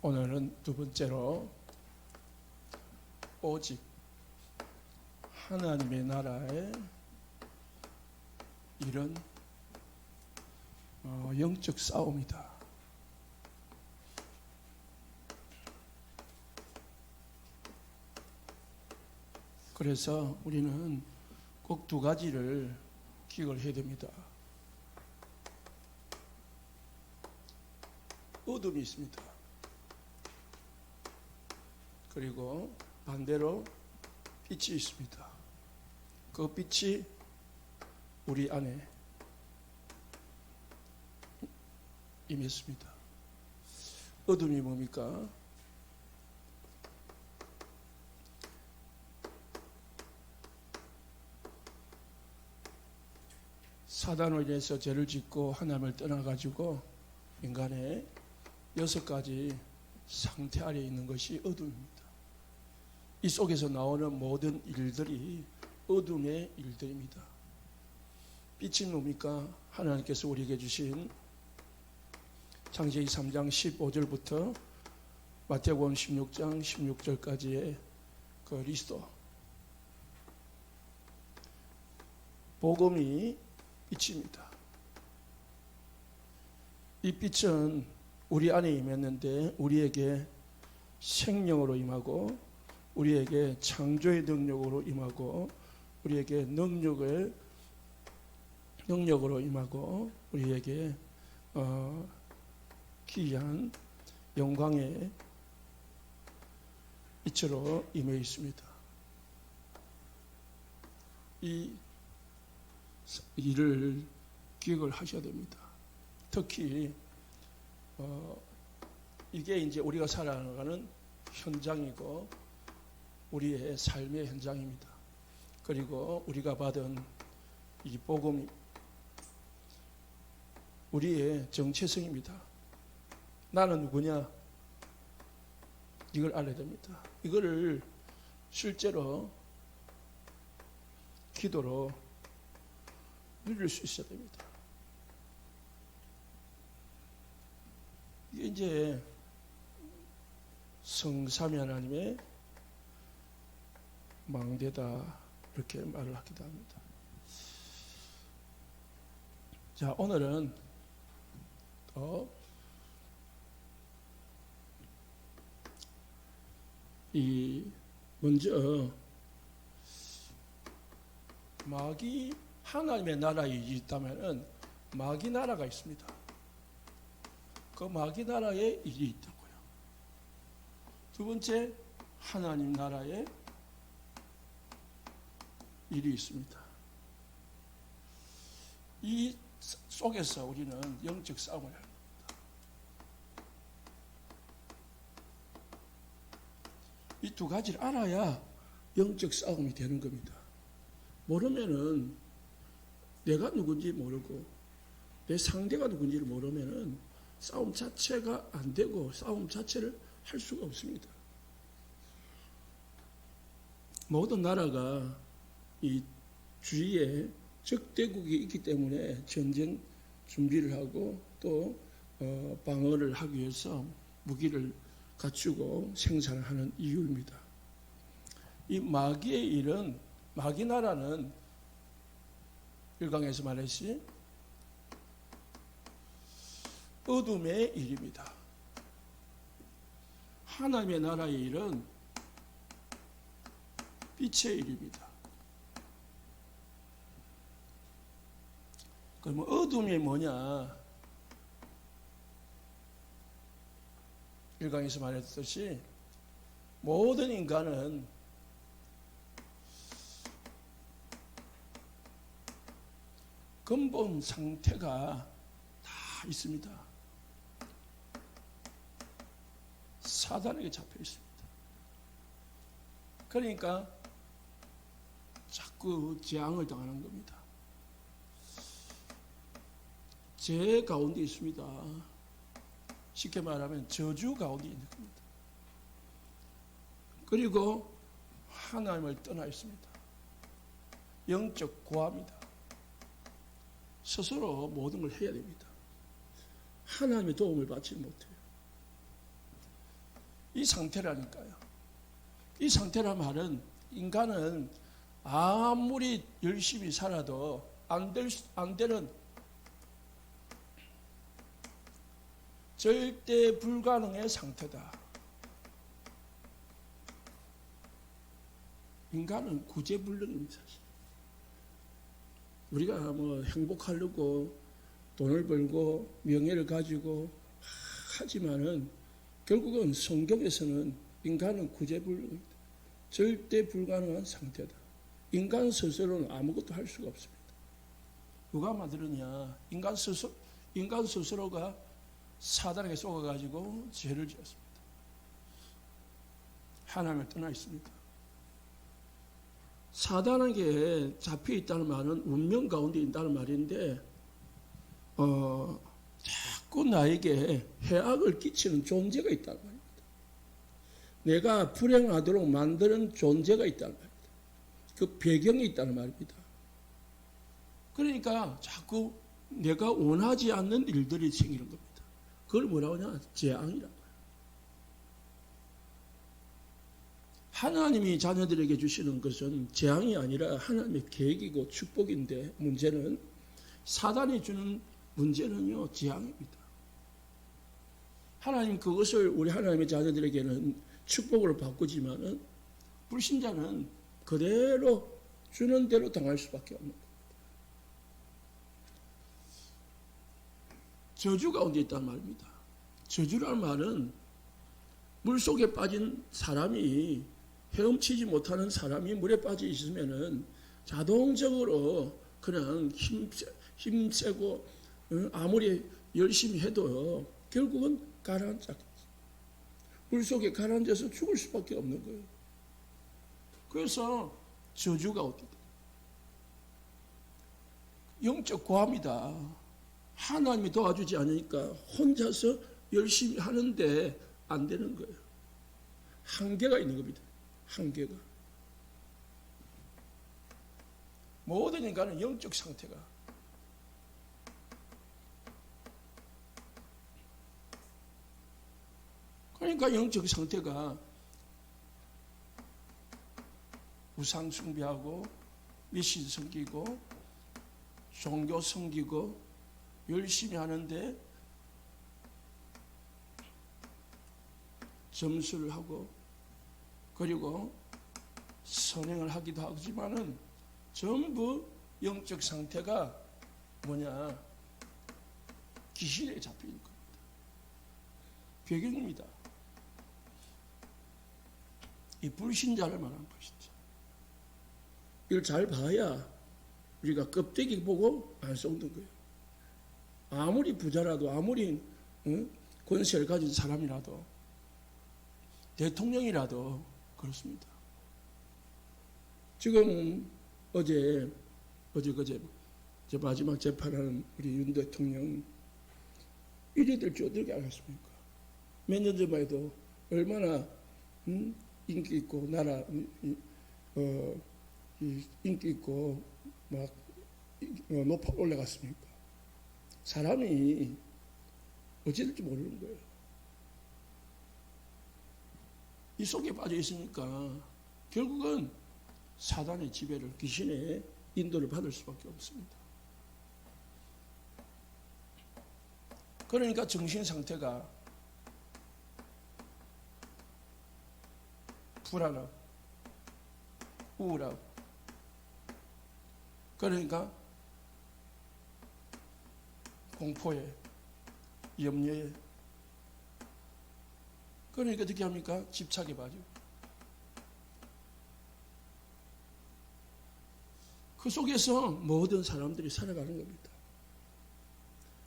오늘은 두 번째로 오직 하나님의 나라의 이런 영적 싸움이다. 그래서 우리는 꼭 두 가지를 기억을 해야 됩니다. 어둠이 있습니다. 그리고 반대로 빛이 있습니다. 그 빛이 우리 안에 임했습니다. 어둠이 뭡니까? 사단으로 인해서 죄를 짓고 하나님을 떠나가지고 인간의 6가지 상태 아래에 있는 것이 어둠입니다. 이 속에서 나오는 모든 일들이 어둠의 일들입니다. 빛이 뭡니까? 하나님께서 우리에게 주신 창세기 3장 15절부터 마태복음 16장 16절까지의 그 리스트. 복음이 빛입니다. 이 빛은 우리 안에 임했는데 우리에게 생명으로 임하고 우리에게 창조의 능력으로 임하고 우리에게 능력으로 임하고 우리에게 기이한 영광의 빛으로 임해 있습니다. 이 일을 기억을 하셔야 됩니다. 특히 이게 이제 우리가 살아가는 현장이고 우리의 삶의 현장입니다. 그리고 우리가 받은 이 복음이 우리의 정체성입니다. 나는 누구냐? 이걸 알아야 됩니다. 이거를 실제로 기도로 누릴 수 있어야 됩니다. 이게 이제 성삼위 하나님의 망대다 이렇게 말을 하기도 합니다. 자, 오늘은 먼저 마귀 하나님의 나라에 있다면은 마귀 나라가 있습니다. 그 마귀 나라에 일이 있다고요. 두 번째, 하나님 나라에 일이 있습니다. 이 속에서 우리는 영적 싸움을 합니다. 이 두 가지를 알아야 영적 싸움이 되는 겁니다. 모르면은 내가 누군지 모르고 내 상대가 누군지를 모르면은 싸움 자체가 안 되고 싸움 자체를 할 수가 없습니다. 모든 나라가 이 주위에 적대국이 있기 때문에 전쟁 준비를 하고 또 방어를 하기 위해서 무기를 갖추고 생산을 하는 이유입니다. 이 마귀의 일은 마귀 나라는 1강에서 말했지 어둠의 일입니다. 하나님의 나라의 일은 빛의 일입니다. 그러면 어둠이 뭐냐? 1강에서 말했듯이 모든 인간은 근본 상태가 다 있습니다. 사단에게 잡혀 있습니다. 그러니까 자꾸 재앙을 당하는 겁니다. 죄 가운데 있습니다. 쉽게 말하면 저주 가운데 있는 겁니다. 그리고 하나님을 떠나 있습니다. 영적 고아입니다. 스스로 모든 걸 해야 됩니다. 하나님의 도움을 받지 못해요. 이 상태라니까요. 이 상태란 말은 인간은 아무리 열심히 살아도 안 되는 절대 불가능의 상태다. 인간은 구제불능입니다. 사실. 우리가 뭐 행복하려고 돈을 벌고 명예를 가지고 하지만은 결국은 성경에서는 인간은 구제불능입니다. 절대 불가능한 상태다. 인간 스스로는 아무것도 할 수가 없습니다. 누가 만들었냐? 인간 스스로가 사단에게 속아가지고 죄를 지었습니다. 하나님을 떠나 있습니다. 사단에게 잡혀 있다는 말은 운명 가운데 있다는 말인데, 자꾸 나에게 해악을 끼치는 존재가 있다는 말입니다. 내가 불행하도록 만드는 존재가 있다는 말입니다. 그 배경이 있다는 말입니다. 그러니까 자꾸 내가 원하지 않는 일들이 생기는 겁니다. 그걸 뭐라고 하냐? 재앙이라고 해요. 하나님이 자녀들에게 주시는 것은 재앙이 아니라 하나님의 계획이고 축복인데, 문제는 사단이 주는 문제는요, 재앙입니다. 하나님 그것을 우리 하나님의 자녀들에게는 축복으로 바꾸지만은 불신자는 그대로 주는 대로 당할 수밖에 없는 겁니다. 저주 가운데 있단 말입니다. 저주라는 말은 물속에 빠진 사람이, 헤엄치지 못하는 사람이 물에 빠져 있으면은 자동적으로 그냥 힘세고 아무리 열심히 해도 결국은 가라앉아. 물속에 가라앉아서 죽을 수밖에 없는 거예요. 그래서 저주가 어디다? 영적 고함이다. 하나님이 도와주지 않으니까 혼자서 열심히 하는데 안 되는 거예요. 한계가 있는 겁니다. 한계가. 모든 인간은 영적 상태가 그러니까 영적 상태가 우상 숭배하고 미신 섬기고 종교 섬기고 열심히 하는데 점수를 하고 그리고 선행을 하기도 하지만은 전부 영적 상태가 뭐냐? 귀신에 잡혀 있는 겁니다. 배경입니다. 이 불신자를 말하는 것이죠. 이걸 잘 봐야 우리가 껍데기 보고 안 속는 거예요. 아무리 부자라도 아무리 권세를 가진 사람이라도 대통령이라도 그렇습니다. 지금 어제 그제 마지막 재판하는 우리 윤 대통령 이리들 쪼들게 알았습니까? 몇 년 전만 해도 얼마나 인기 있고 나라 인기 있고 막 높아 올라갔습니까? 사람이 어찌 될지 모르는 거예요. 이 속에 빠져 있으니까 결국은 사단의 지배를, 귀신의 인도를 받을 수밖에 없습니다. 그러니까 정신 상태가 불안하고 우울하고, 그러니까 공포에, 염려에, 그러니까 어떻게 합니까? 집착에 빠지고. 그 속에서 모든 사람들이 살아가는 겁니다.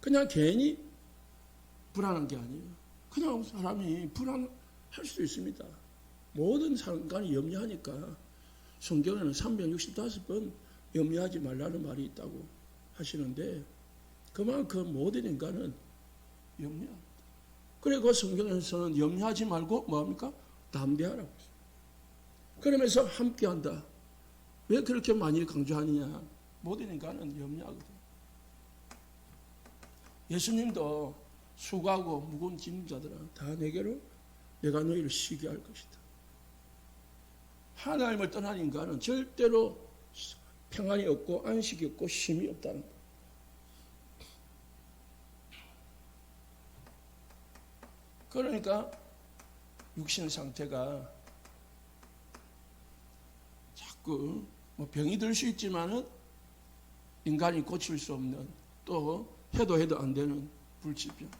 그냥 괜히 불안한 게 아니에요. 그냥 사람이 불안할 수도 있습니다. 모든 상관이 염려하니까 성경에는 365번 염려하지 말라는 말이 있다고 하시는데 그만큼 모든 인간은 염려합니다. 그리고 성경에서는 염려하지 말고 뭐합니까? 담대하라고 했어요. 그러면서 함께한다. 왜 그렇게 많이 강조하느냐? 모든 인간은 염려하거든요. 예수님도 수고하고 무거운 짐 자들아 다 내게로 내가 너희를 쉬게 할 것이다. 하나님을 떠난 인간은 절대로 평안이 없고 안식이 없고 쉼이 없다는 거예요. 그러니까 육신 상태가 자꾸 뭐 병이 들 수 있지만은 인간이 고칠 수 없는, 또 해도 안 되는 불치병.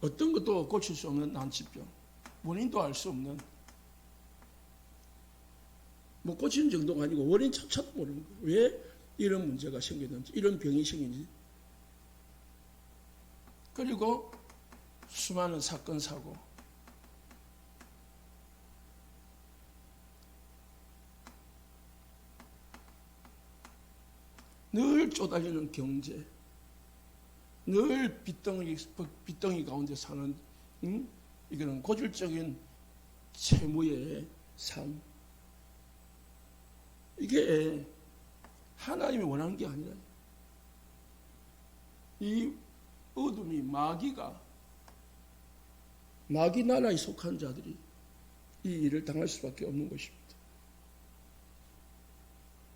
어떤 것도 고칠 수 없는 난치병. 원인도 알 수 없는. 뭐 고치는 정도가 아니고 원인 자체도 모르는 거예요. 왜 이런 문제가 생기는지, 이런 병이 생기는지. 그리고 수많은 사건, 사고. 늘 쪼달리는 경제. 늘 빚덩이 가운데 사는, 이거는 고질적인 채무의 삶. 이게 하나님이 원하는 게 아니라, 이 어둠이 마귀 나라에 속한 자들이 이 일을 당할 수밖에 없는 것입니다.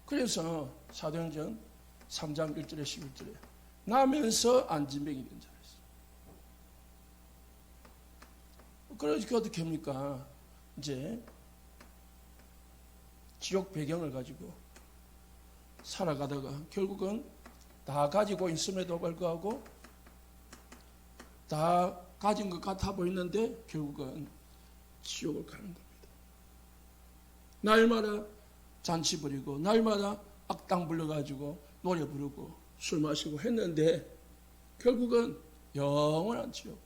그래서 사도행전 3장 1절에 11절에 나면서 안진병이 된 자가 있어요. 그러니까 어떻게 합니까? 이제 지옥 배경을 가지고 살아가다가 결국은 다 가지고 있음에도 불구하고 다 가진 것 같아 보이는데 결국은 지옥을 가는 겁니다. 날마다 잔치 부리고 날마다 악당 불러가지고 노래 부르고 술 마시고 했는데 결국은 영원한 지옥.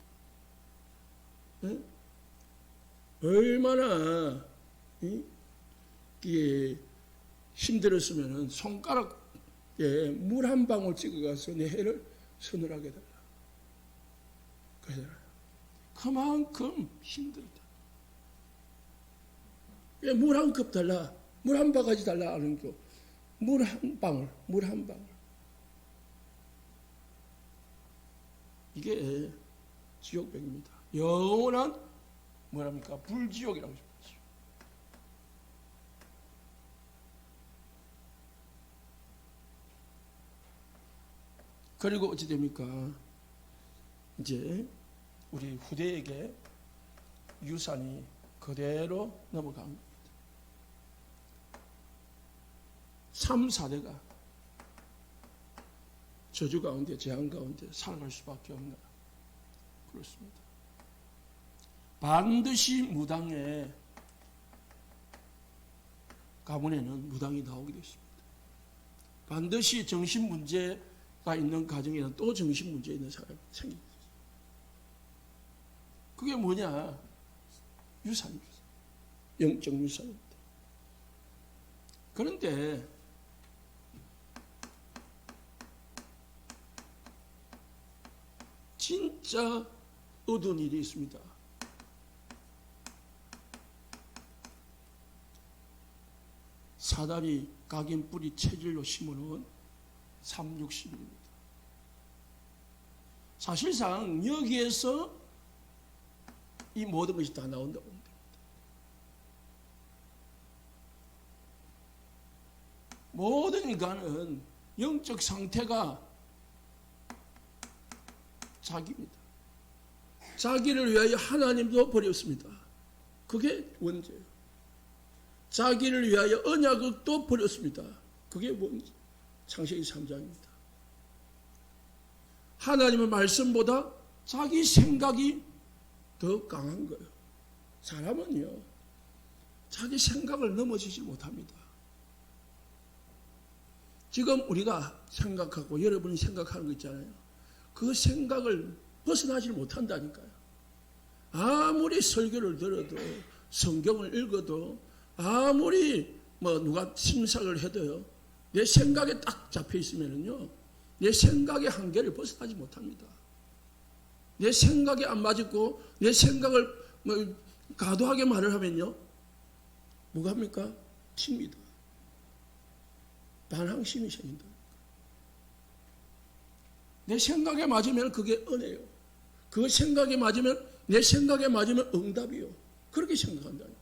응? 얼마나 이게 힘들었으면 손가락에 물 한 방울 찍어가서 내 해를 서늘하게 달라. 그러잖아요. 그만큼 힘들다. 왜 물 한 컵 달라, 물 한 바가지 달라 하는 거. 물 한 방울. 이게 지옥병입니다. 영원한 뭐랍니까? 불지옥이라고 싶었죠. 그리고 어찌 됩니까? 이제 우리 후대에게 유산이 그대로 넘어갑니다. 3, 4대가 저주 가운데, 재앙 가운데 살아갈 수밖에 없나. 그렇습니다. 반드시 무당의 가문에는 무당이 나오게 됐습니다. 반드시 정신문제가 있는 가정에는 또 정신문제 있는 사람이 생깁니다. 그게 뭐냐? 유산입니다. 영적 유산입니다. 그런데 진짜 어두운 일이 있습니다. 사단이 각인 뿌리 체질로 심어놓은 360입니다. 사실상 여기에서 이 모든 것이 다 나온다고 봅니다. 모든 인간은 영적 상태가 자기입니다. 자기를 위하여 하나님도 버렸습니다. 그게 원죄예요. 자기를 위하여 언약을 또 버렸습니다. 그게 원죄. 창세기 3장입니다. 하나님의 말씀보다 자기 생각이 더 강한 거예요. 사람은요, 자기 생각을 넘어지지 못합니다. 지금 우리가 생각하고 여러분이 생각하는 거 있잖아요. 그 생각을 벗어나지 못한다니까요. 아무리 설교를 들어도, 성경을 읽어도, 아무리 누가 심사를 해도요, 내 생각에 딱 잡혀 있으면요, 내 생각의 한계를 벗어나지 못합니다. 내 생각에 안 맞고 내 생각을 과도하게 말을 하면요, 뭐가 합니까? 칩니다. 반항심이 생긴다. 내 생각에 맞으면 그게 은혜요. 그 생각에 맞으면, 내 생각에 맞으면 응답이요. 그렇게 생각한다니까.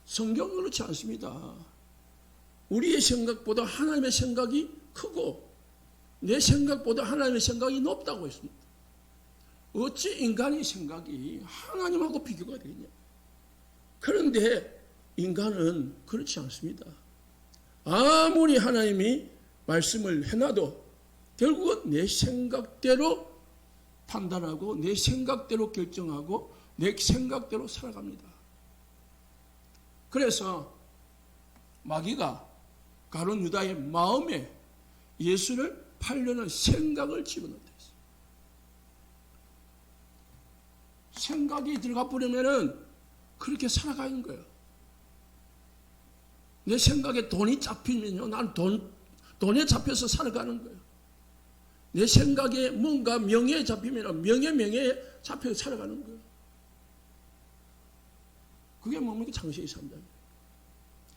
성경은 그렇지 않습니다. 우리의 생각보다 하나님의 생각이 크고 내 생각보다 하나님의 생각이 높다고 했습니다. 어찌 인간의 생각이 하나님하고 비교가 되냐? 그런데 인간은 그렇지 않습니다. 아무리 하나님이 말씀을 해놔도 결국은 내 생각대로 판단하고 내 생각대로 결정하고 내 생각대로 살아갑니다. 그래서 마귀가 가룟 유다의 마음에 예수를 팔려는 생각을 집어넣었다 했어요. 생각이 들어가 버리면은 그렇게 살아가는 거예요. 내 생각에 돈이 잡히면요, 난 돈에 잡혀서 살아가는 거예요. 내 생각에 뭔가 명예에 잡히면 명예에 잡혀서 살아가는 거예요. 그게 뭡니까? 창세기 3장.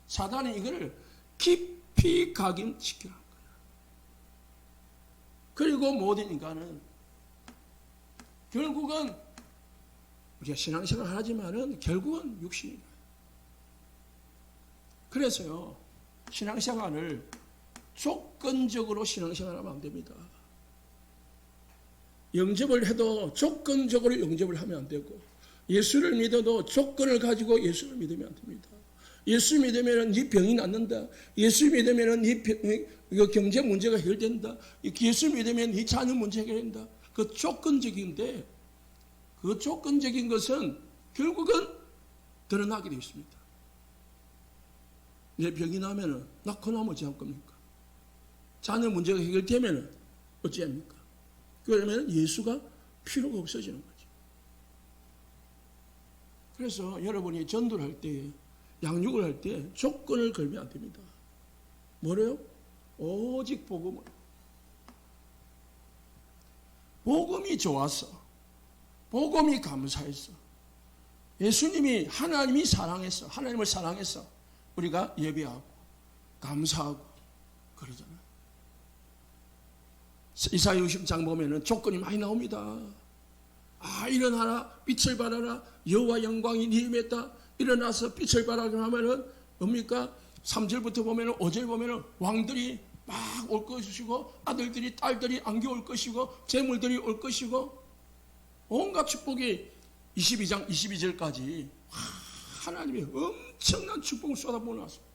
사단이 이거를 깊이 각인시키는 거예요. 그리고 모든 인간은 결국은 우리가 신앙생활을 하지만은 결국은 육신이다. 그래서요, 신앙생활을 조건적으로 신앙생활하면 안 됩니다. 영접을 해도 조건적으로 영접을 하면 안 되고, 예수를 믿어도 조건을 가지고 예수를 믿으면 안 됩니다. 예수 믿으면 네 병이 낫는다. 예수 믿으면 네 경제 문제가 해결된다. 예수 믿으면 네 자녀 문제 해결된다. 그 조건적인데, 그 조건적인 것은 결국은 드러나게 되어 있습니다. 내 병이 나면은 낳고 나면 어찌 할 겁니까? 자녀 문제가 해결되면은 어찌 합니까? 그러면 예수가 필요가 없어지는 거죠. 그래서 여러분이 전도를 할 때, 양육을 할 때 조건을 걸면 안 됩니다. 뭐래요? 오직 복음을. 복음이 좋아서, 복음이 감사해서, 예수님이 하나님이 사랑해서, 하나님을 사랑해서 우리가 예배하고 감사하고 그러잖아요. 이사야 60장 보면은 조건이 많이 나옵니다. 아, 일어나라, 빛을 발하라, 여호와 영광이 네 힘에 있다. 일어나서 빛을 발하라 하면은 뭡니까? 3절부터 보면은 5절 보면은 왕들이 막 올 것이고, 아들들이 딸들이 안겨올 것이고, 재물들이 올 것이고, 온갖 축복이 22장 22절까지 하나님의 엄청난 축복을 쏟아부어 놨습니다.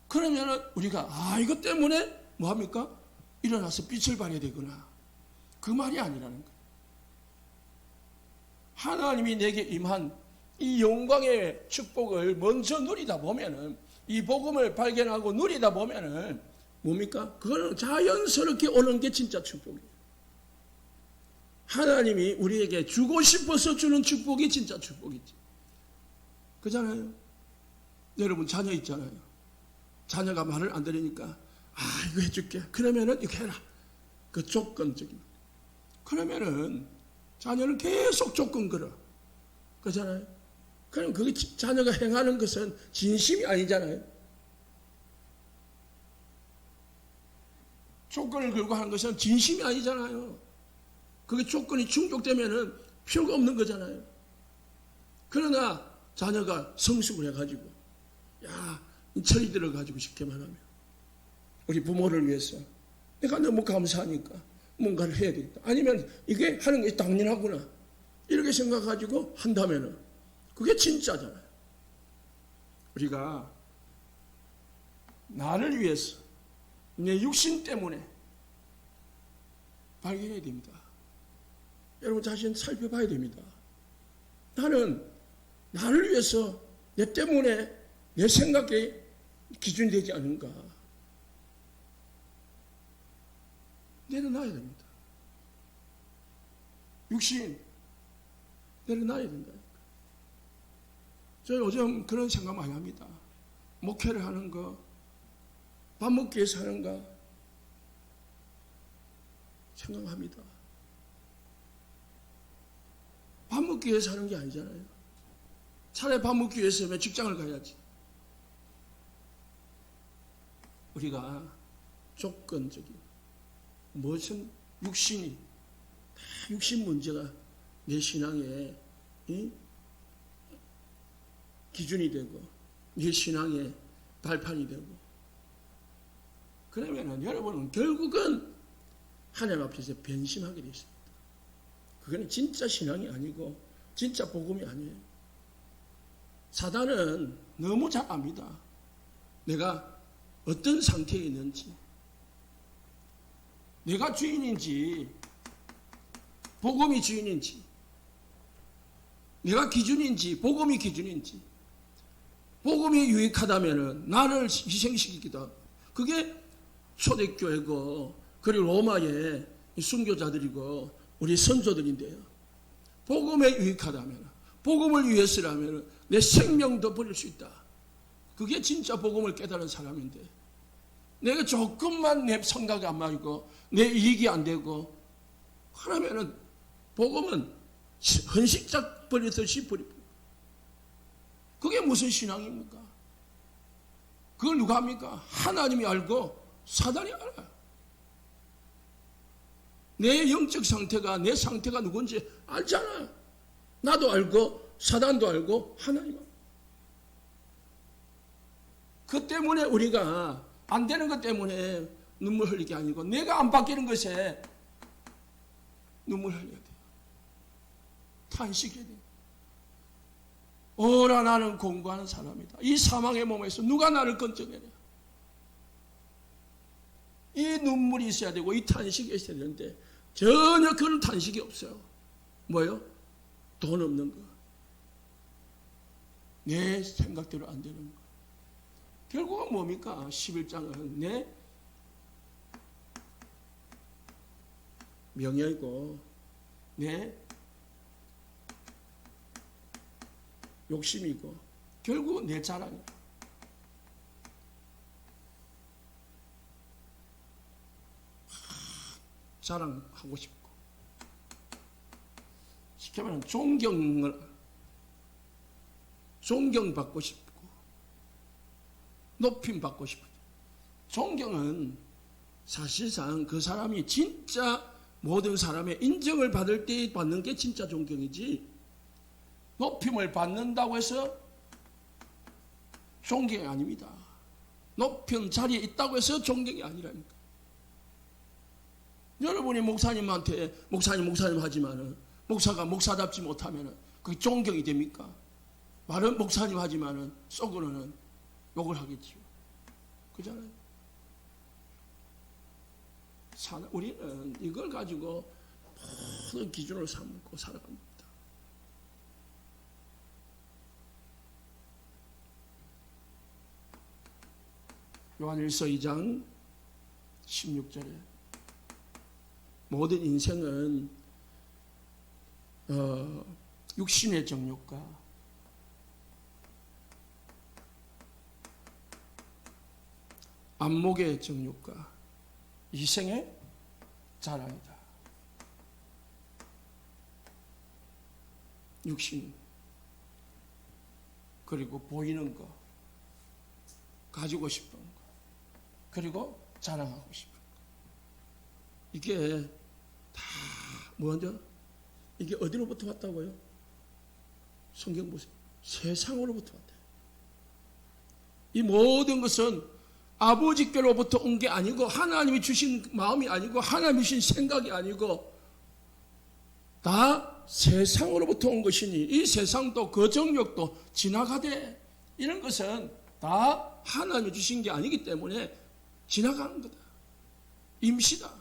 그러면은 우리가 이것 때문에 뭐합니까? 일어나서 빛을 발해야 되구나. 그 말이 아니라는 거예요. 하나님이 내게 임한 이 영광의 축복을 먼저 누리다 보면은, 이 복음을 발견하고 누리다 보면은 뭡니까? 그거는 자연스럽게 오는 게 진짜 축복이에요. 하나님이 우리에게 주고 싶어서 주는 축복이 진짜 축복이지. 그잖아요. 여러분 자녀 있잖아요. 자녀가 말을 안 들으니까 이거 해줄게. 그러면은 이렇게 해라. 그 조건적인. 그러면은 자녀는 계속 조건 걸어. 그잖아요. 그럼 그 자녀가 행하는 것은 진심이 아니잖아요. 조건을 걸고 하는 것은 진심이 아니잖아요. 그게 조건이 충족되면은 필요가 없는 거잖아요. 그러나 자녀가 성숙을 해가지고, 철이 들어가지고 쉽게 말하면 우리 부모를 위해서 내가 너무 감사하니까 뭔가를 해야 되겠다. 아니면 이게 하는 게 당연하구나. 이렇게 생각가지고 한다면은 그게 진짜잖아요. 우리가 나를 위해서 내 육신 때문에 발견해야 됩니다. 여러분 자신 살펴봐야 됩니다. 나는 나를 위해서 내 때문에 내 생각에 기준이 되지 않은가. 내려놔야 됩니다. 육신 내려놔야 된다. 저 요즘 그런 생각 많이 합니다. 목회를 하는 거, 밥 먹기 위해서 하는가 생각합니다. 밥 먹기 위해서 하는 게 아니잖아요. 차라리 밥 먹기 위해서면 직장을 가야지. 우리가 조건적인 무슨 육신이 육신 문제가 내 신앙의 기준이 되고 내 신앙의 발판이 되고, 그러면은 여러분은 결국은 하나님 앞에서 변심하게 되어 있습니다. 그거는 진짜 신앙이 아니고 진짜 복음이 아니에요. 사단은 너무 잘 압니다. 내가 어떤 상태에 있는지, 내가 주인인지 복음이 주인인지, 내가 기준인지 복음이 기준인지, 복음이 유익하다면 나를 희생시키기도 하고, 그게 초대교회고 그리고 로마의 순교자들이고 우리 선조들인데요. 복음에 유익하다면, 복음을 위해서라면 내 생명도 버릴 수 있다. 그게 진짜 복음을 깨달은 사람인데, 내가 조금만 내 생각이 안 맞고 내 이익이 안 되고 그러면은 복음은 헌식작 버리듯이 버리고, 그게 무슨 신앙입니까? 그걸 누가 합니까? 하나님이 알고 사단이 알아요. 내 영적 상태가, 내 상태가 누군지 알잖아요. 나도 알고 사단도 알고 하나님 알고. 그 때문에 우리가 안 되는 것 때문에 눈물 흘리는 게 아니고, 내가 안 바뀌는 것에 눈물 흘려야 돼요. 탄식해야 돼요. 오라 나는 공고하는 사람이다. 이 사망의 몸에서 누가 나를 건져내냐. 이 눈물이 있어야 되고 이 탄식이 있어야 되는데 전혀 그런 탄식이 없어요. 뭐요? 돈 없는 거. 내 생각대로 안 되는 거. 결국은 뭡니까? 11장은 내 명예이고 내 욕심이고 결국은 내 자랑이에요. 자랑하고 싶고, 쉽게 말하면 존경받고 싶고 높임 받고 싶고. 존경은 사실상 그 사람이 진짜 모든 사람의 인정을 받을 때 받는 게 진짜 존경이지, 높임을 받는다고 해서 존경이 아닙니다. 높은 자리에 있다고 해서 존경이 아니라니까. 여러분이 목사님한테 목사님 하지만은 목사가 목사답지 못하면은 그게 존경이 됩니까? 말은 목사님 하지만은 속으로는 욕을 하겠지요. 그잖아요. 우리는 이걸 가지고 모든 기준으로 삼고 살아갑니다. 요한일서 2장 16절에 모든 인생은 육신의 정욕과 안목의 정욕과 이생의 자랑이다. 육신, 그리고 보이는 거, 가지고 싶은 거, 그리고 자랑하고 싶은 거. 이게 다 먼저 이게 어디로부터 왔다고요? 성경 보세요. 세상으로부터 왔다. 이 모든 것은 아버지께로부터 온 게 아니고, 하나님이 주신 마음이 아니고, 하나님이 주신 생각이 아니고, 다 세상으로부터 온 것이니 이 세상도 그 정욕도 지나가되, 이런 것은 다 하나님이 주신 게 아니기 때문에 지나가는 거다. 임시다.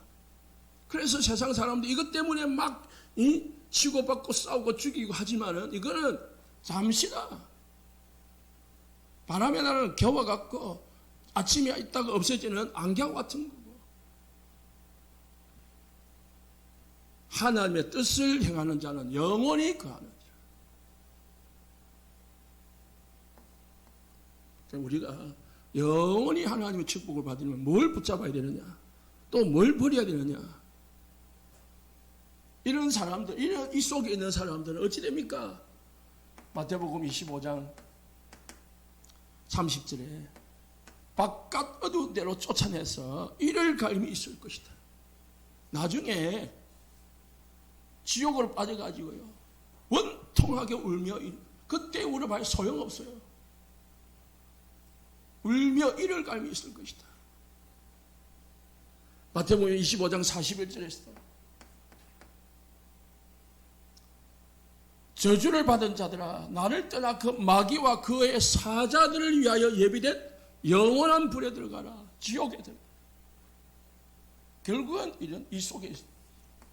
그래서 세상 사람들 이것 때문에 막 치고받고 싸우고 죽이고 하지만은 이거는 잠시다. 바람에 나는 겨와 같고 아침에 있다가 없어지는 안개와 같은 거고, 하나님의 뜻을 행하는 자는 영원히 거하는 자. 우리가 영원히 하나님의 축복을 받으려면 뭘 붙잡아야 되느냐, 또 뭘 버려야 되느냐. 이런 사람들, 이 속에 있는 사람들은 어찌 됩니까? 마태복음 25장 30절에 바깥 어두운 데로 쫓아내서 이를 갈림이 있을 것이다. 나중에 지옥으로 빠져가지고요. 원통하게 울며 그때 울어봐야 소용없어요. 울며 이를 갈며 있을 것이다. 마태복음 25장 41절에서 저주를 받은 자들아 나를 떠나 그 마귀와 그의 사자들을 위하여 예비된 영원한 불에 들어가라. 지옥에 들어가. 결국은 이 속에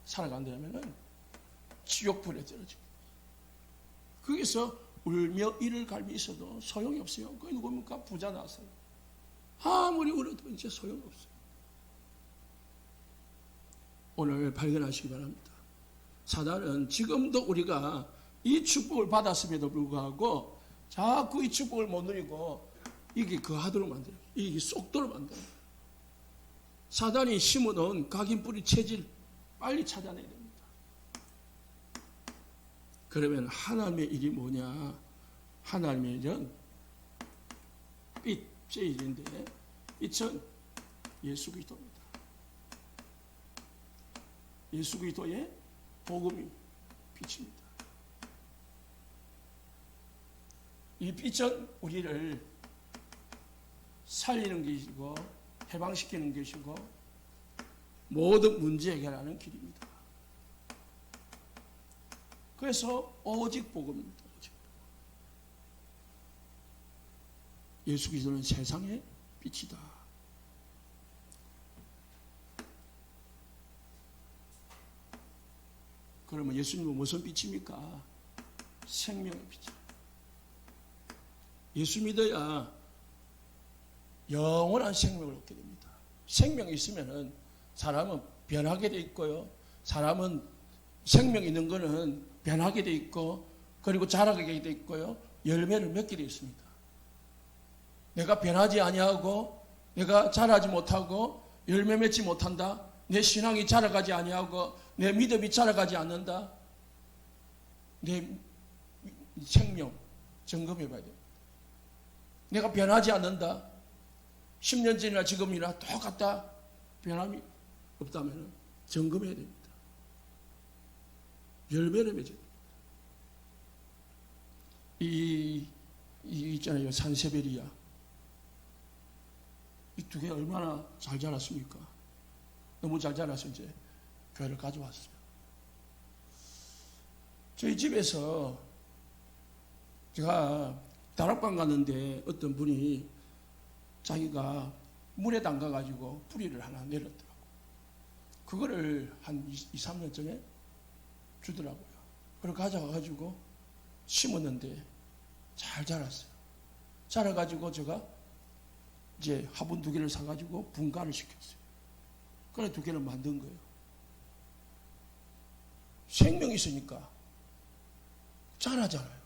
살아간다면 지옥 불에 떨어집니다. 거기서 울며 이를 갈며 있어도 소용이 없어요. 그게 누굽니까? 부자 나서요. 아무리 울어도 이제 소용없어요. 오늘 발견하시기 바랍니다. 사단은 지금도 우리가 이 축복을 받았음에도 불구하고 자꾸 이 축복을 못 누리고 이게 거하도록 만들어요. 이게 쏙도록 만들어요. 사단이 심어놓은 각인 뿌리 체질 빨리 찾아내야 됩니다. 그러면 하나님의 일이 뭐냐? 하나님의 일은 빛의 일인데 빛은 예수 그리스도입니다. 예수 그리스도의 복음이 빛입니다. 이 빛은 우리를 살리는 것이고 해방시키는 것이고 모든 문제 해결하는 길입니다. 그래서 오직 복음입니다. 오직 복음. 예수 그리스도는 세상의 빛이다. 그러면 예수님은 무슨 빛입니까? 생명의 빛이에요. 예수 믿어야 영원한 생명을 얻게 됩니다. 생명이 있으면 사람은 변하게 돼 있고요. 사람은 생명 있는 거는 변하게 돼 있고 그리고 자라게 돼 있고요. 열매를 맺게 돼 있습니다. 내가 변하지 아니하고 내가 자라지 못하고 열매 맺지 못한다. 내 신앙이 자라가지 아니하고 내 믿음이 자라가지 않는다. 내 생명 점검해 봐야 돼요. 내가 변하지 않는다. 10년 전이나 지금이나 똑같다. 변함이 없다면 점검해야 됩니다. 열매를 맺어야 됩니다. 이 있잖아요. 산세베리아. 이 두 개 얼마나 잘 자랐습니까? 너무 잘 자라서 이제 교회를 가져왔어요. 저희 집에서 제가 다락방 갔는데 어떤 분이 자기가 물에 담가가지고 뿌리를 하나 내렸더라고요. 그거를 한 2-3년 전에 주더라고요. 그걸 가져가가지고 심었는데 잘 자랐어요. 자라가지고 제가 이제 화분 2개를 사가지고 분갈을 시켰어요. 그래 2개를 만든 거예요. 생명이 있으니까 자라잖아요.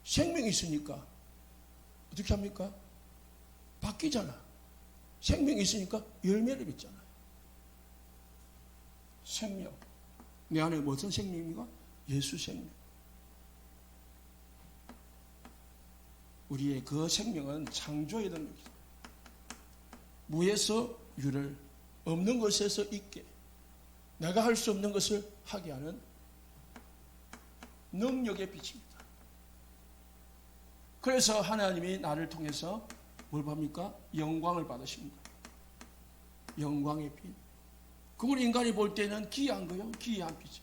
생명이 있으니까 어떻게 합니까? 바뀌잖아. 생명이 있으니까 열매를 맺잖아요. 생명. 내 안에 무슨 생명입니까? 예수 생명. 우리의 그 생명은 창조의 능력이다. 무에서 유를, 없는 것에서 있게, 내가 할 수 없는 것을 하게 하는 능력의 빛입니다. 그래서 하나님이 나를 통해서 뭘 봅니까? 영광을 받으시는 거예요. 영광의 빛. 그걸 인간이 볼 때는 기이한 거예요. 기이한 빛이.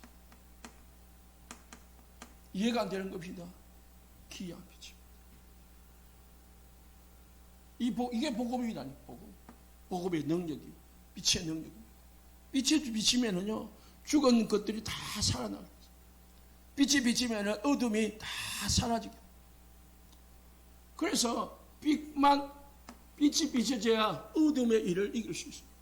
이해가 안 되는 겁니다. 기이한 빛이. 이게 복음이라니, 복음. 복음의 능력이, 빛의 능력입니다. 빛이 비치면은요, 죽은 것들이 다 살아나요. 빛이 비치면은 어둠이 다 사라지게. 그래서 빛이 비춰져야 어둠의 일을 이길 수 있습니다.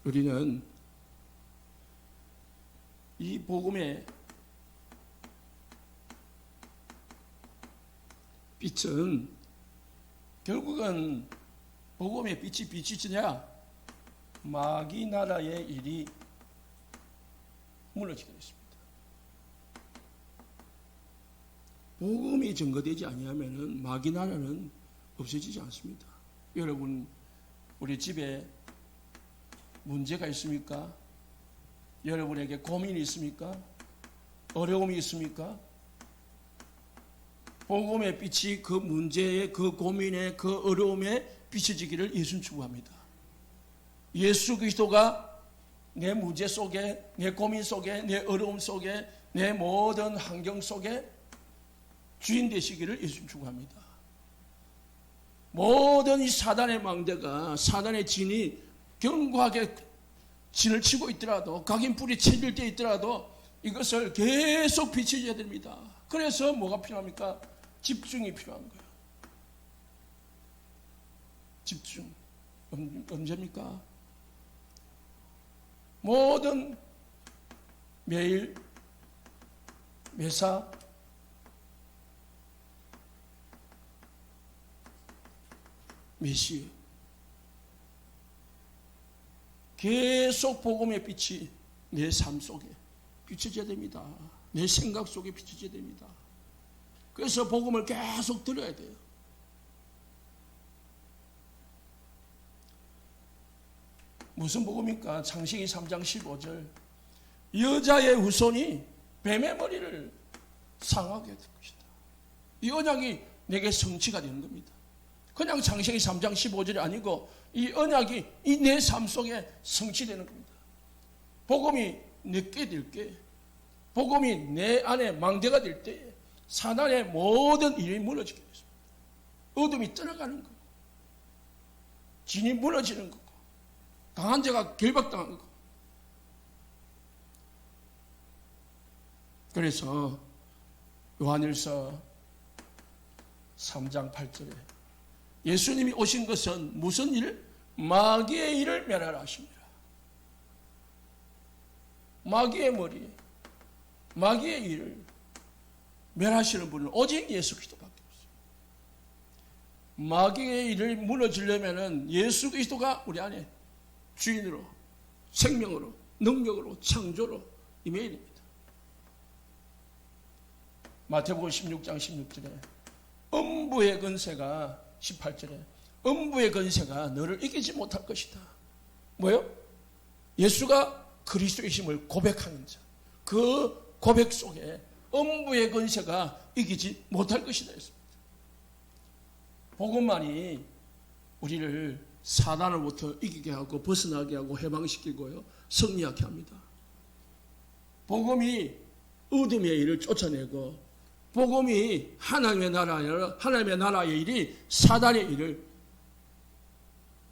우리는 이 복음의 빛은 결국은 복음의 빛이 비치느냐 마귀 나라의 일이 무너지게 됐습니다. 복음이 증거되지 아니하면은 마귀 나라는 없어지지 않습니다. 여러분, 우리 집에 문제가 있습니까? 여러분에게 고민이 있습니까? 어려움이 있습니까? 복음의 빛이 그 문제에, 그 고민에, 그 어려움에 비춰지기를 예수는 축복합니다. 예수 그리스도가 내 문제 속에, 내 고민 속에, 내 어려움 속에, 내 모든 환경 속에 주인 되시기를 예수는 축복합니다. 모든 이 사단의 망대가, 사단의 진이 견고하게 진을 치고 있더라도, 각인불이 쳐질 때 있더라도 이것을 계속 비춰줘야 됩니다. 그래서 뭐가 필요합니까? 집중이 필요한 거예요. 집중. 언제입니까? 모든 매일, 매사, 매시에 계속 복음의 빛이 내 삶 속에 비춰져야 됩니다. 내 생각 속에 비춰져야 됩니다. 그래서 복음을 계속 들어야 돼요. 무슨 복음입니까? 창세기 3장 15절. 여자의 후손이 뱀의 머리를 상하게 될 것이다. 이 언약이 내게 성취가 되는 겁니다. 그냥 창세기 3장 15절이 아니고 이 언약이 이 내 삶 속에 성취되는 겁니다. 복음이 내게 될 때, 복음이 내 안에 망대가 될 때 사단의 모든 일이 무너지게 됐습니다. 어둠이 떠나가는 거고, 진이 무너지는 거고, 강한 자가 결박당하는 거고. 그래서 요한일서 3장 8절에 예수님이 오신 것은 무슨 일? 마귀의 일을 멸하라 하십니다. 마귀의 머리, 마귀의 일을 멸하시는 분은 오직 예수 그리스도밖에 없어요. 마귀의 일을 무너지려면은 예수 그리스도가 우리 안에 주인으로, 생명으로, 능력으로, 창조로 임해야 됩니다. 마태복음 16장 16절에 음부의 권세가 18절에 음부의 권세가 너를 이기지 못할 것이다. 뭐요? 예수가 그리스도이심을 고백하는 자. 그 고백 속에 음부의 권세가 이기지 못할 것이다 했습니다. 복음만이 우리를 사단으로부터 이기게 하고 벗어나게 하고 해방시키고요, 승리하게 합니다. 복음이 어둠의 일을 쫓아내고 복음이 하나님의 나라의 일이 사단의 일을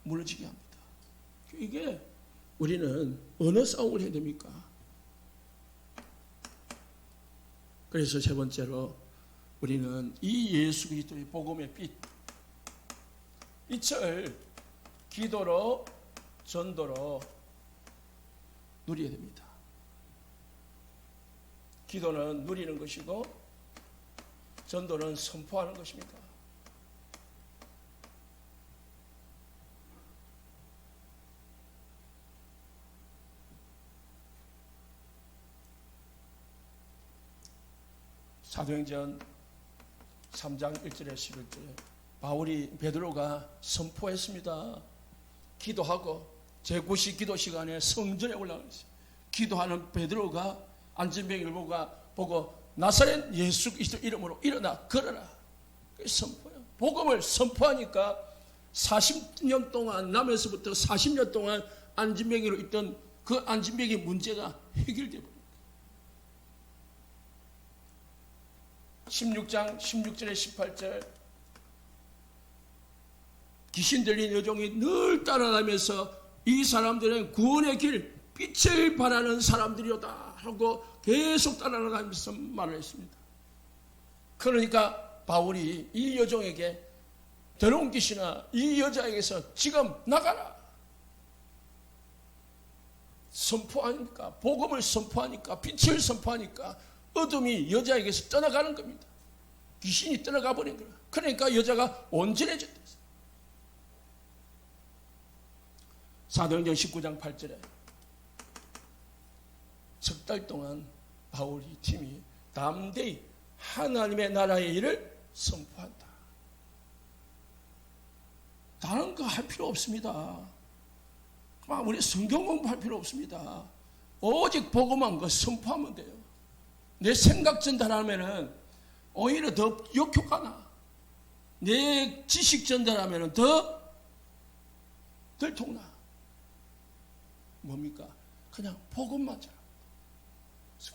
무너지게 합니다. 이게 우리는 어느 싸움을 해야 됩니까? 그래서 세 번째로 우리는 이 예수 그리스도의 복음의 빛, 빛을 기도로, 전도로 누려야 됩니다. 기도는 누리는 것이고 전도는 선포하는 것입니다. 사도행전 3장 1절에 11절에 바울이 베드로가 선포했습니다. 기도하고 제9시 기도 시간에 성전에 올라가서 기도하는 베드로가 안진뱅이를 보고 나사렛 예수 그리스도 이름으로 일어나 걸어라. 선포요. 복음을 선포하니까 40년 동안 남에서부터 40년 동안 안진뱅이로 있던 그 안진뱅이 문제가 해결되어 버립니다. 16장 16절에 18절 귀신 들린 여종이 늘 따라다니면서 이 사람들은 구원의 길, 빛을 바라는 사람들이었다 하고 계속 따라다니면서 말을 했습니다. 그러니까 바울이 이 여종에게 더러운 귀신아, 이 여자에게서 지금 나가라. 선포하니까, 복음을 선포하니까, 빛을 선포하니까 어둠이 여자에게서 떠나가는 겁니다. 귀신이 떠나가 버린 거예요. 그러니까 여자가 온전해졌다. 사도행전 19장 8절에 석 달 동안 바울이 팀이 담대히 하나님의 나라의 일을 선포한다. 다른 거 할 필요 없습니다. 우리 성경 공부할 필요 없습니다. 오직 복음한 거 선포하면 돼요. 내 생각 전달하면은 오히려 더 역효과나, 내 지식 전달하면은 덜 통나. 뭡니까? 그냥 복음만 전하.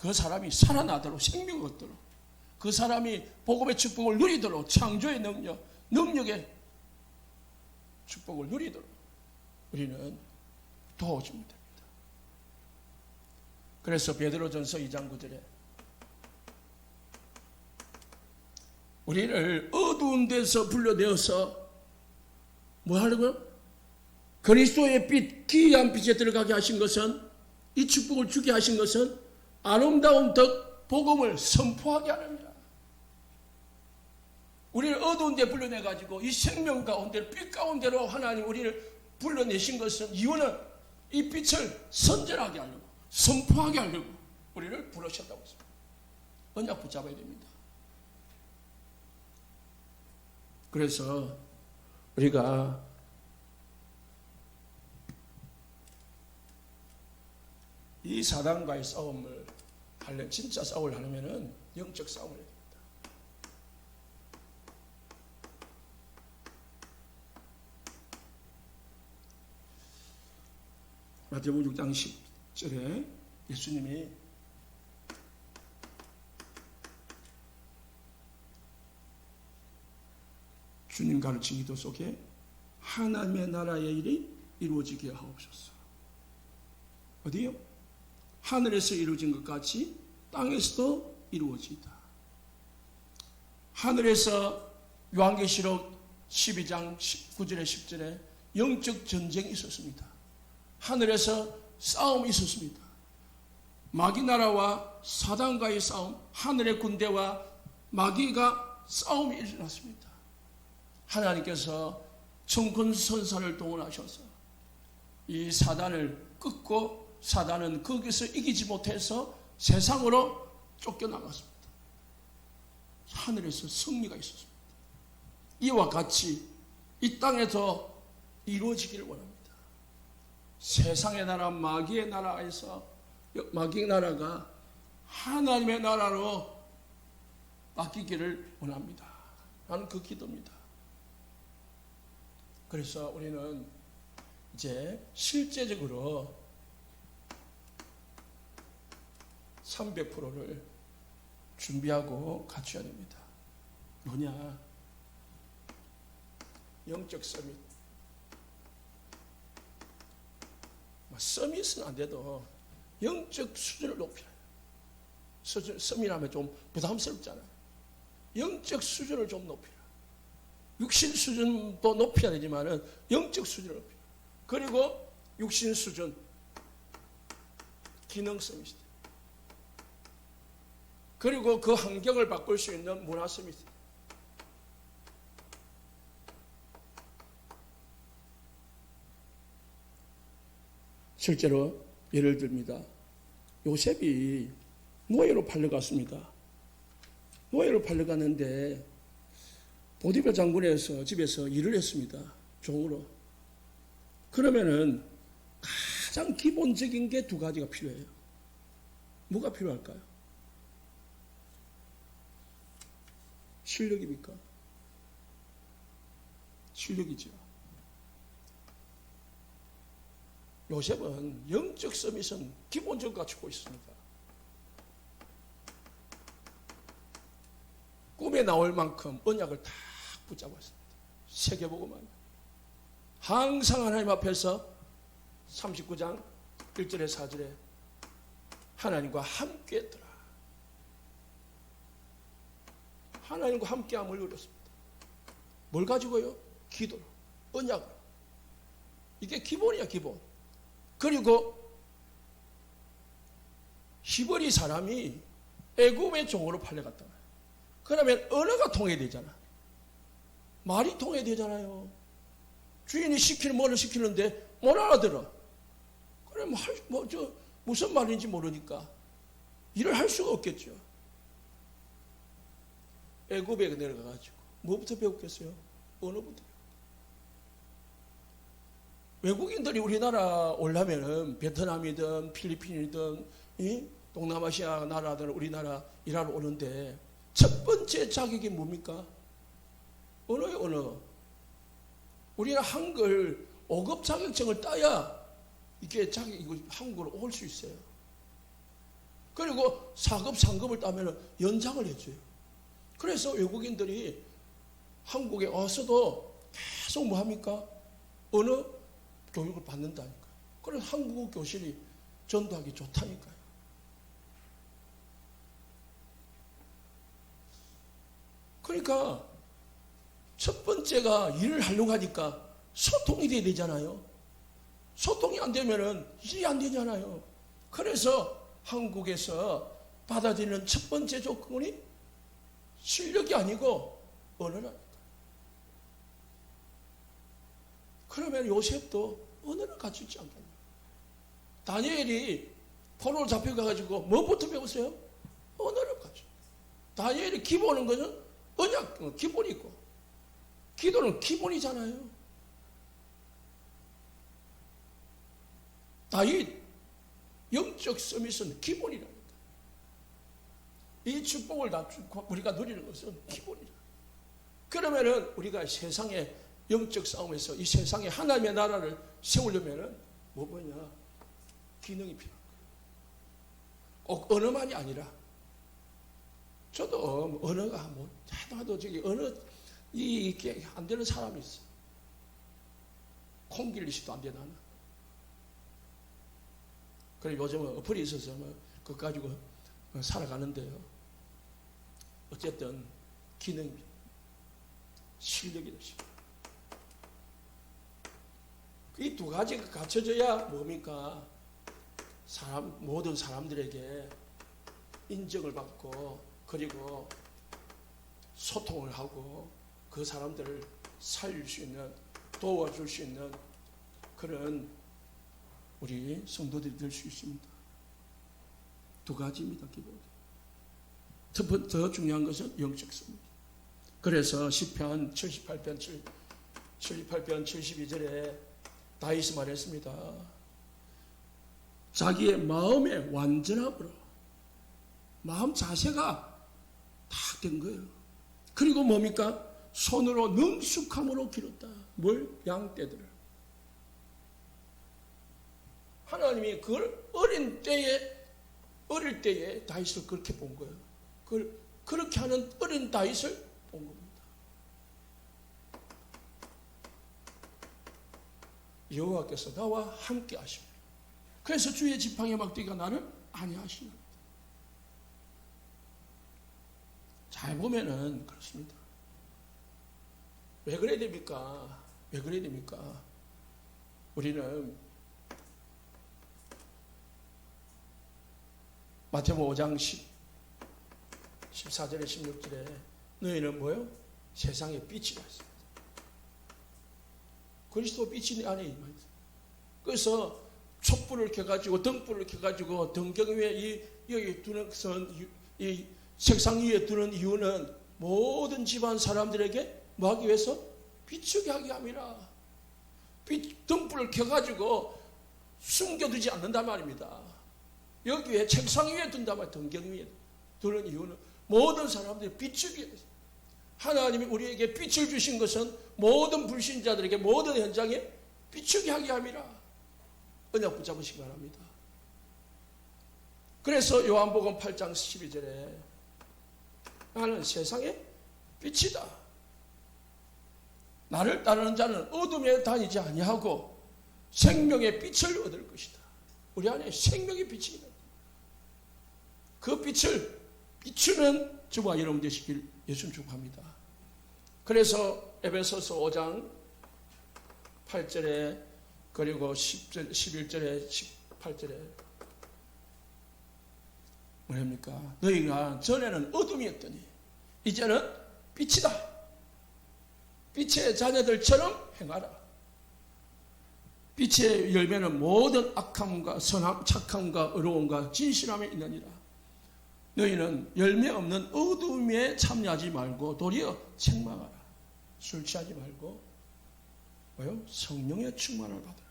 그 사람이 살아나도록, 생명을 얻도록, 그 사람이 복음의 축복을 누리도록, 창조의 능력의 축복을 누리도록 우리는 도와주면 됩니다. 그래서 베드로전서 2장 9절에 우리를 어두운 데서 불러내어서 뭐 하려고요? 그리스도의 빛, 기이한 빛에 들어가게 하신 것은, 이 축복을 주게 하신 것은 아름다운 덕 복음을 선포하게 하느니라. 우리를 어두운 데 불러내가지고 이 생명 가운데, 빛 가운데로 하나님 우리를 불러내신 것은, 이유는 이 빛을 선전하게 하려고, 선포하게 하려고 우리를 부르셨다고 했습니다. 언약 붙잡아야 됩니다. 그래서 우리가 이 사단과의 싸움을 하려면, 진짜 싸움을 하려면은 영적 싸움을 해야 됩니다. 마태복음 6장 10절에 예수님이 주님 가르친 기도 속에 하나님의 나라의 일이 이루어지게 하옵소서. 어디요? 하늘에서 이루어진 것 같이 땅에서도 이루어지다. 하늘에서 요한계시록 12장 9절에 10절에 영적 전쟁이 있었습니다. 하늘에서 싸움이 있었습니다. 마귀 나라와 사단과의 싸움, 하늘의 군대와 마귀가 싸움이 일어났습니다. 하나님께서 천군천사를 동원하셔서 이 사단을 끊고, 사단은 거기서 이기지 못해서 세상으로 쫓겨나갔습니다. 하늘에서 승리가 있었습니다. 이와 같이 이 땅에서 이루어지기를 원합니다. 세상의 나라, 마귀의 나라에서, 마귀의 나라가 하나님의 나라로 바뀌기를 원합니다. 나는 그 기도입니다. 그래서 우리는 이제 실제적으로 300%를 준비하고 갖춰야 됩니다. 뭐냐? 영적 서밋. 서밋은 안 돼도 영적 수준을 높여야 해요. 서밋하면 좀 부담스럽잖아요. 영적 수준을 좀 높여라. 육신 수준도 높여야 되지만은 영적 수준을 높여라. 그리고 육신 수준, 기능 서밋이다. 그리고 그 환경을 바꿀 수 있는 문화 서밋이다. 실제로 예를 듭니다. 요셉이 노예로 팔려갔습니다. 노예로 팔려갔는데 보디발 장군에서 집에서 일을 했습니다. 종으로. 그러면은 가장 기본적인 게 두 가지가 필요해요. 뭐가 필요할까요? 실력입니까? 실력이죠. 요셉은 영적 서밋은 기본적으로 갖추고 있습니다. 꿈에 나올 만큼 언약을 다 붙잡았습니다. 세계보고만. 항상 하나님 앞에서 39장 1절에 4절에 하나님과 함께 했더라. 하나님과 함께함을 이뤘습니다. 뭘 가지고요? 기도로, 언약으로. 이게 기본이야, 기본. 그리고 히브리 사람이 애굽의 종으로 팔려갔다. 그러면 언어가 통해야 되잖아. 말이 통해야 되잖아요. 주인이 시키는 뭐를 시키는데 못 알아들어. 그래 무슨 말인지 모르니까 일을 할 수가 없겠죠. 애굽에 내려가가지고 뭐부터 배웠겠어요? 언어부터. 외국인들이 우리나라 오려면은 베트남이든 필리핀이든 이 동남아시아 나라들 우리나라 일하러 오는데 첫 번째 자격이 뭡니까? 언어예요, 언어. 우리는 한글 5급 자격증을 따야 이게 한국으로 올 수 있어요. 그리고 4급, 3급을 따면 연장을 해줘요. 그래서 외국인들이 한국에 와서도 계속 뭐 합니까? 언어 교육을 받는다니까요. 그래서 한국어 교실이 전도하기 좋다니까요. 그러니까 첫 번째가 일을 하려고 하니까 소통이 돼야 되잖아요. 소통이 안 되면은 일이 안 되잖아요. 그래서 한국에서 받아들이는 첫 번째 조건이 실력이 아니고 언어라니까. 그러면 요셉도 언어를 갖추지 않겠냐. 다니엘이 포로로 잡혀가가지고 뭐부터 배웠어요? 언어를 갖추. 다니엘이 기본은 거는 언약, 기본이고 기도는 기본이잖아요. 다윗 영적 서밋은 기본이라니까. 이 축복을 우리가 누리는 것은 기본이다. 그러면은 우리가 세상의 영적 싸움에서 이 세상에 하나님의 나라를 세우려면은 뭐냐? 기능이 필요한 거예요. 꼭 언어만이 아니라 저도 언어가 뭐 하도 저기 언어 이게 안 되는 사람이 있어. 콩길리시도 안 돼 나는. 그래 요즘은 어플이 있어서 뭐 그거 가지고 살아가는데요. 어쨌든 기능입니다. 실력이 되십니다. 이 두 가지가 갖춰져야 뭡니까? 모든 사람들에게 인정을 받고 그리고 소통을 하고 그 사람들을 살릴 수 있는 도와줄 수 있는 그런 우리 성도들이 될 수 있습니다. 두 가지입니다. 기본. 더 중요한 것은 영적 성입니다. 그래서 시편 78편 72절에 다윗이 말했습니다. 자기의 마음의 완전함으로 마음 자세가 다 된 거예요. 그리고 뭡니까? 손으로 능숙함으로 기렀다. 뭘? 양떼들을. 하나님이 그걸 어릴 때에 다윗을 그렇게 본 거예요. 그걸 그렇게 하는 어린 다윗을 본 겁니다. 여호와께서 나와 함께 하시며 그래서 주의 지팡이 막대기가 나를 안위하시나이다. 잘 보면은 그렇습니다. 왜 그래야 됩니까? 왜 그래야 됩니까? 우리는 마태복음 5장 14절에 16절에 너희는 뭐요? 세상의 빛이라 했습니다. 그리스도 빛이 내 안에 임하다. 그래서 촛불을 켜가지고 등불을 켜가지고 등경 위에 여기 두는 것은 이 책상 위에 두는 이유는 모든 집안 사람들에게 뭐 하기 위해서? 비추게 하게 함이라. 등불을 켜가지고 숨겨두지 않는단 말입니다. 여기에 책상 위에 둔단 말이에요. 등경 위에 두는 이유는 모든 사람들이 비추기 위해서. 하나님이 우리에게 빛을 주신 것은 모든 불신자들에게 모든 현장에 비추게 하게 함이라. 언약 붙잡으시기 바랍니다. 그래서 요한복음 8장 12절에 나는 세상의 빛이다. 나를 따르는 자는 어둠에 다니지 아니하고 생명의 빛을 얻을 것이다. 우리 안에 생명의 빛이 있다. 그 빛을 비추는 저와 여러분 되시길 예수님 축복합니다. 그래서 에베소서 5장 8절에 그리고 10절, 11절에 18절에 뭐랍니까? 너희가 전에는 어둠이었더니 이제는 빛이다. 빛의 자녀들처럼 행하라. 빛의 열매는 모든 악함과 선함, 착함과 의로움과 진실함에 있느니라. 너희는 열매 없는 어둠에 참여하지 말고 도리어 책망하라. 술 취하지 말고 뭐요? 성령의 충만을 받으라.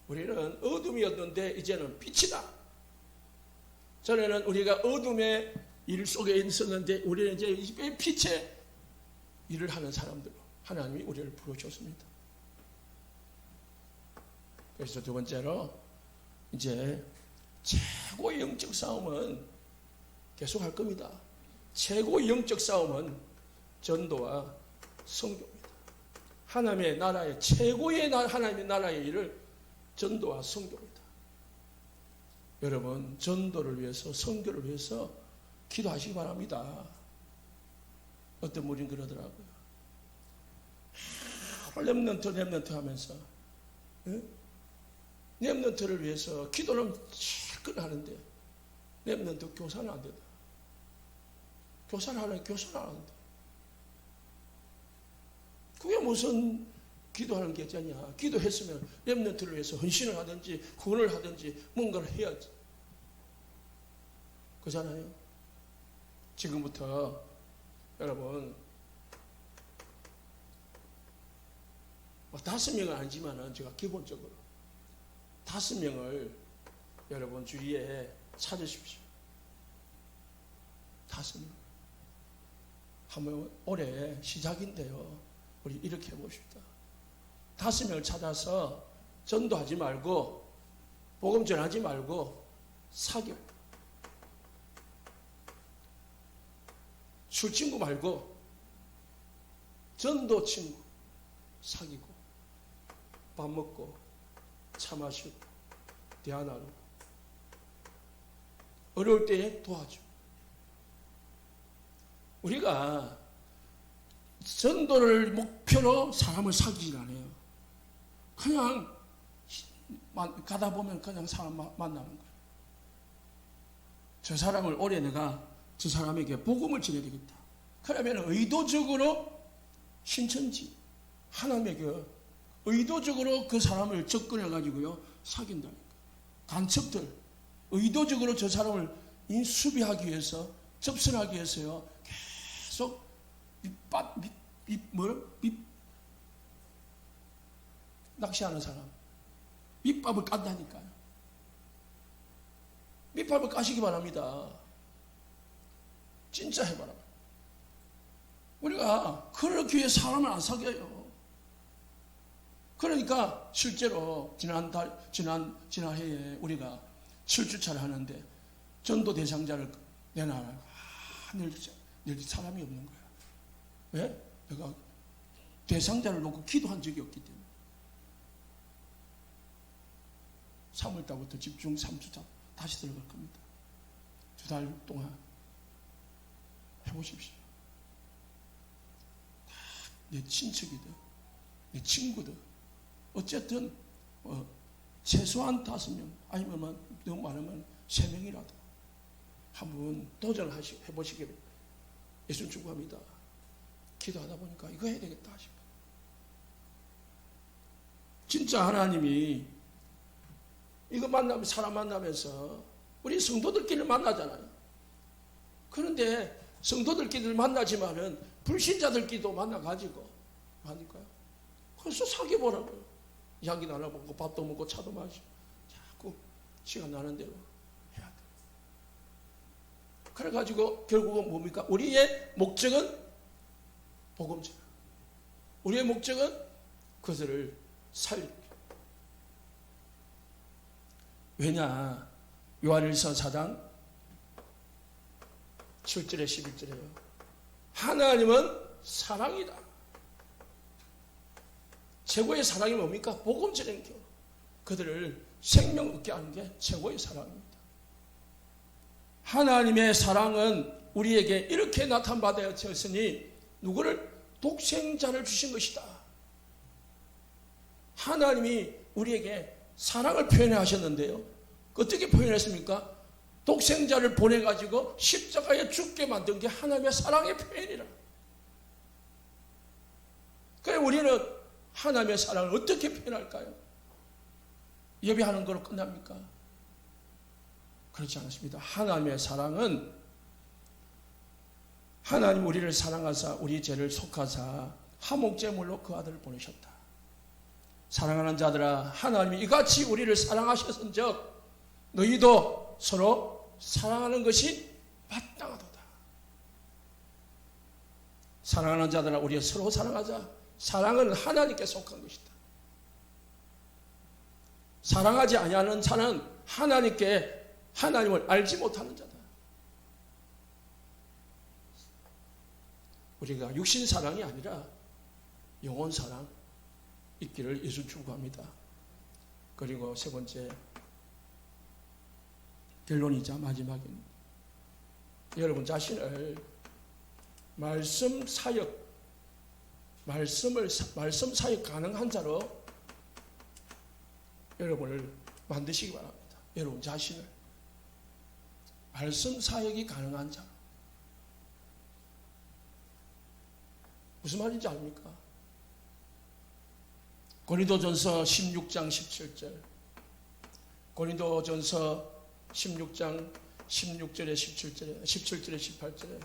우리는 어둠이었는데 이제는 빛이다. 전에는 우리가 어둠의 일 속에 있었는데 우리는 이제 빛의 일을 하는 사람들로 하나님이 우리를 부르셨습니다. 그래서 두 번째로 이제 최고의 영적 싸움은 계속 할 겁니다. 최고의 영적 싸움은 전도와 선교입니다. 하나님의 나라의 최고의 하나님의 나라의 일을 전도와 선교입니다. 여러분 전도를 위해서 선교를 위해서 기도하시기 바랍니다. 어떤 분이 그러더라고요. 렘넌트 하면서 렘넌트를 위해서 기도는 실컷 하는데 렘넌트 교사는 안 된다. 교사는 안 하는데 그게 무슨 기도하는 게 있잖냐. 기도했으면 렘넌트를 위해서 헌신을 하든지 후원을 하든지 뭔가를 해야지. 그잖아요. 지금부터 여러분 5명은 아니지만은 제가 기본적으로 5명을 여러분 주위에 찾으십시오. 5명. 한번 올해 시작인데요. 우리 이렇게 해봅시다. 5명을 찾아서 전도하지 말고 복음 전하지 말고 사교. 술 친구 말고 전도 친구 사귀고 밥 먹고 차 마시고 대화 나누고 어려울 때에 도와주고. 우리가 전도를 목표로 사람을 사귀질 않아요. 그냥 가다 보면 그냥 사람 만나는 거예요. 저 사람을 올해 내가 저 사람에게 복음을 전해야 되겠다. 그러면 의도적으로 신천지 하나님에게 의도적으로 그 사람을 접근해가지고요 사귄다니까. 간첩들 의도적으로 저 사람을 인수비하기 위해서 접선하기 위해서요 계속 낚시하는 사람 밑밥을 깐다니까요. 밑밥을 까시기 바랍니다. 진짜 해봐라. 우리가 그렇게 위해 사람을 안 사귀어요. 그러니까 실제로 지난 해에 우리가 7주차를 하는데 전도 대상자를 내놔라. 늘 사람이 없는 거야. 왜? 내가 대상자를 놓고 기도한 적이 없기 때문에. 3월달부터 집중 3주차 다시 들어갈 겁니다. 2달 동안 해보십시오. 내 친척이든 내 친구든 어쨌든 최소한 5명 아니면 너무 많으면 3명이라도 한번 도전해보시길 예수님 축복합니다. 기도하다 보니까 이거 해야 되겠다 하시고 진짜 하나님이 이거 만나면 사람 만나면서 우리 성도들끼리 만나잖아요. 그런데 성도들끼리 만나지만은 불신자들끼리도 만나가지고 하니까요. 그래서 사귀어보라고요. 이야기 나눠보고 밥도 먹고 차도 마시고 자꾸 시간 나는 대로 해야 돼. 그래가지고 결국은 뭡니까? 우리의 목적은 복음전. 우리의 목적은 그들을 살리기. 왜냐? 요한일서 4장 7절에 11절에요. 하나님은 사랑이다. 최고의 사랑이 뭡니까? 복음 전행교. 그들을 생명 얻게 하는 게 최고의 사랑입니다. 하나님의 사랑은 우리에게 이렇게 나타받아졌으니 누구를? 독생자를 주신 것이다. 하나님이 우리에게 사랑을 표현하셨는데요. 어떻게 표현했습니까? 독생자를 보내가지고 십자가에 죽게 만든 게 하나님의 사랑의 표현이라. 그래 우리는 하나님의 사랑을 어떻게 표현할까요? 예배하는 걸로 끝납니까? 그렇지 않습니다. 하나님의 사랑은 하나님 우리를 사랑하사 우리 죄를 속하사 화목제물로 그 아들을 보내셨다. 사랑하는 자들아, 하나님이 이같이 우리를 사랑하셨은즉 너희도 서로 사랑하는 것이 마땅하도다. 사랑하는 자들아, 우리 서로 사랑하자. 사랑은 하나님께 속한 것이다. 사랑하지 아니하는 자는 하나님을 알지 못하는 자다. 우리가 육신 사랑이 아니라 영혼 사랑 있기를 예수 축복합니다. 그리고 세 번째 결론이자 마지막입니다. 여러분 자신을 말씀 사역 가능한 자로 여러분을 만드시기 바랍니다. 여러분 자신을 말씀 사역이 가능한 자로. 무슨 말인지 압니까? 고린도전서 16장 17절, 고린도전서 16장 16절에 17절에 18절에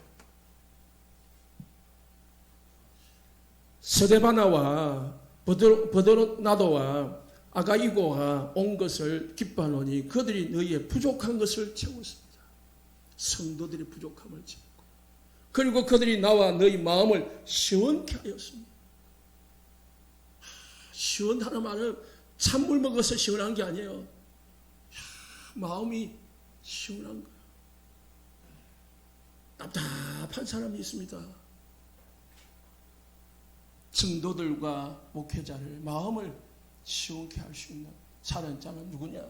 스데바나와 버도나도와 아가이고가 온 것을 기뻐하노니 그들이 너희의 부족한 것을 채웠습니다. 성도들의 부족함을 채웠고, 그리고 그들이 나와 너희 마음을 시원케 하였습니다. 시원하는 말은 찬물 먹어서 시원한 게 아니에요. 마음이 시원한 거예요. 답답한 사람이 있습니다. 성도들과 목회자를 마음을 시원케 할 수 있는 사랑자는 누구냐?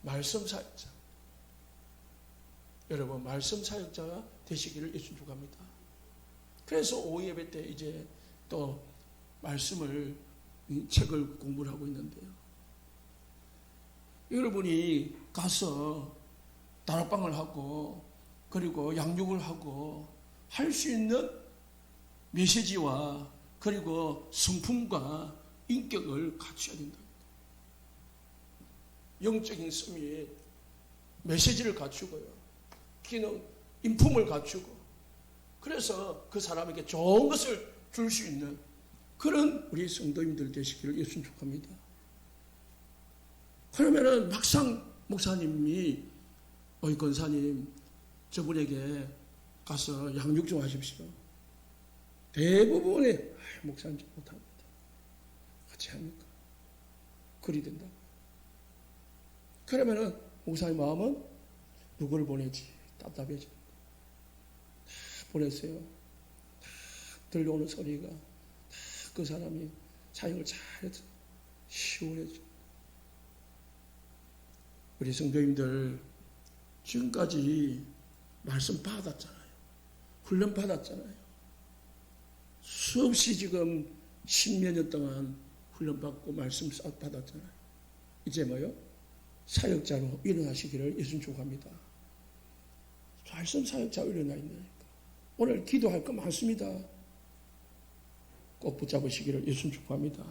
말씀 사역자. 여러분 말씀 사역자가 되시기를 예수 축복합니다. 그래서 오후 예배 때 이제 또 말씀을 책을 공부를 하고 있는데요. 여러분이 가서 다락방을 하고 그리고 양육을 하고 할 수 있는 메시지와 그리고 성품과 인격을 갖춰야 된다. 영적인 스밋 메시지를 갖추고요. 기능, 인품을 갖추고 그래서 그 사람에게 좋은 것을 줄 수 있는 그런 우리 성도님들 되시기를 예수 축복합니다. 그러면은 막상 목사님이 권사님 저분에게 가서 양육 좀 하십시오. 대부분의 목사님 좀 못합니다. 같이 합니까? 그리 된다. 그러면은 목사님 마음은 누구를 보내지? 답답해집니다. 다 보냈어요. 다 들려오는 소리가 다 그 사람이 사역을 잘해서 시원해져. 우리 성도님들 지금까지 말씀 받았잖아요. 훈련 받았잖아요. 수없이 지금 10몇 년 동안 훈련받고 말씀 받았잖아요. 이제 뭐요? 사역자로 일어나시기를 예수 축복합니다. 말씀 사역자로 일어나 있다니까. 오늘 기도할 거 많습니다. 꼭 붙잡으시기를 예수 축복합니다.